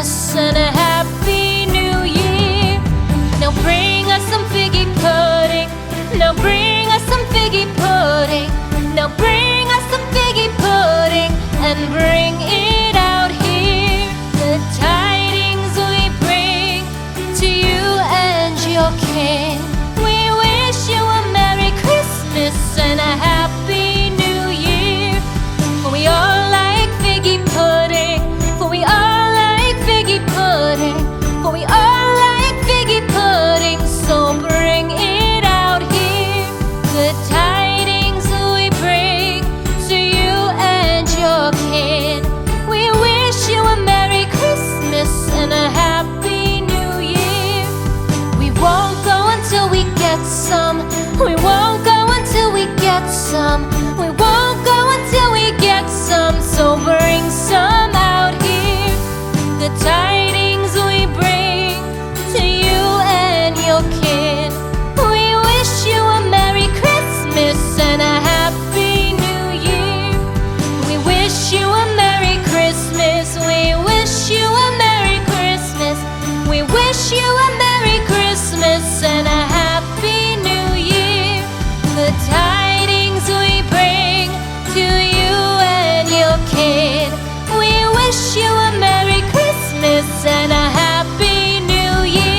Christmas and a Happy New Year. Now bring us some figgy pudding. Now bring us some figgy pudding. Now bring us some figgy pudding and bring it out here. The tidings we bring to you and your king. We wish you a Merry Christmas and a Happy New Year. For we all like figgy pudding. For we all like figgy pudding. For we all like figgy pudding. So bring it out here. The tidings we bring to you and your kin. We wish you a Merry Christmas and a Happy New Year. We won't go until we get some. We won't go until we get some. We won't go until we get some. So bring some out here. The tidings we bring to you and your kin. We wish you a Merry Christmas and a Happy New Year. We wish you a Merry Christmas. We wish you a Merry Christmas. We wish you a Merry Christmas and a Happy New Year. The tidings we bring to you and your kin. We wish you a Merry Christmas and a Happy New Year.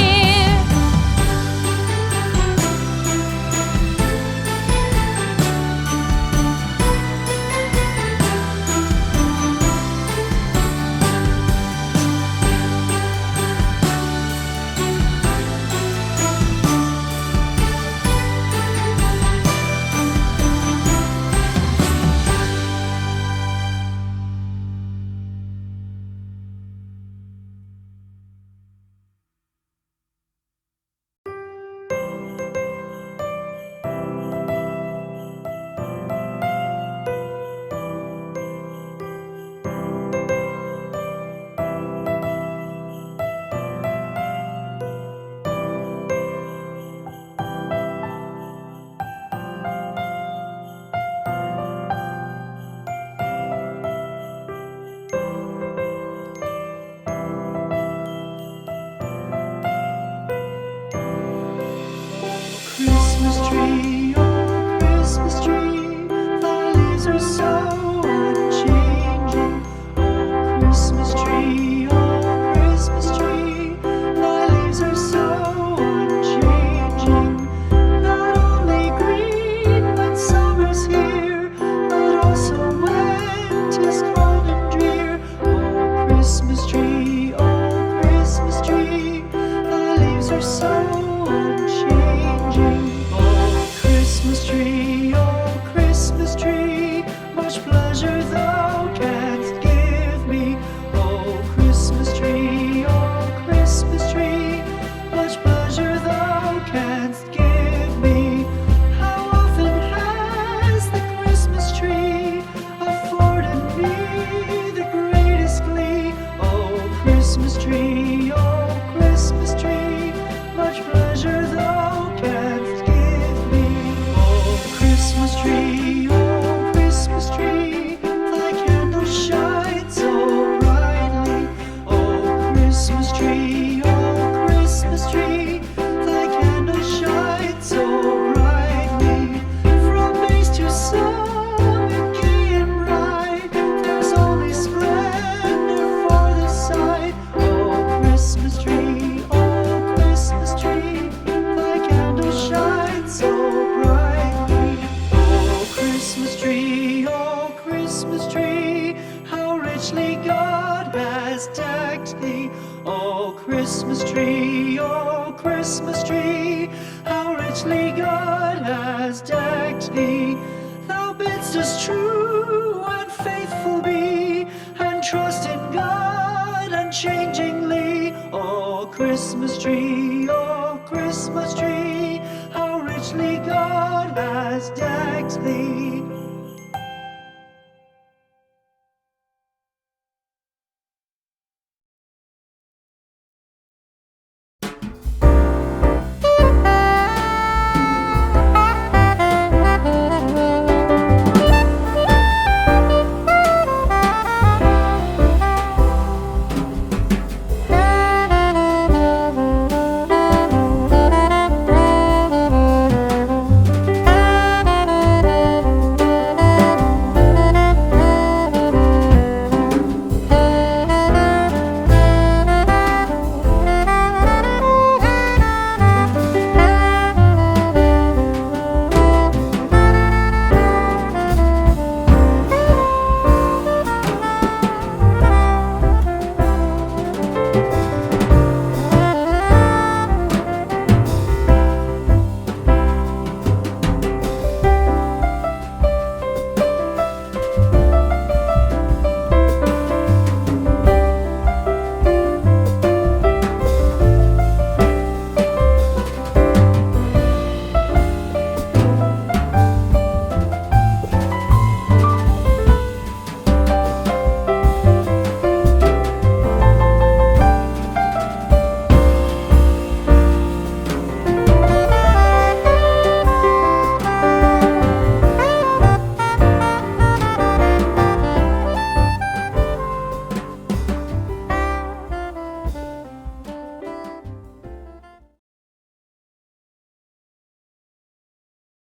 Christmas tree, oh Christmas tree, thy leaves are so unchanging. Oh Christmas tree, thy leaves are so unchanging. Not only green when summer's here, but also when 'tis cold and drear. Oh Christmas tree, thy leaves are so unchanging. Oh Christmas tree, much pleasure thou canst give me. Oh Christmas tree, much pleasure thou canst give me. How often has the Christmas tree afforded me the greatest glee? Oh Christmas tree, much pleasure thou canst give me. Oh Christmas tree, thy candle shines so brightly. Oh Christmas tree, thy candle shines so brightly. From base to summit, gay and bright, there's only splendor for the sight. Oh Christmas tree, thy candle shines so brightly. Oh Christmas tree, how richly God has decked thee. Oh Christmas tree, how richly God has decked thee. Thou bidst us true and faithful be, and trust in God unchangingly. Oh Christmas tree, how richly God has decked thee.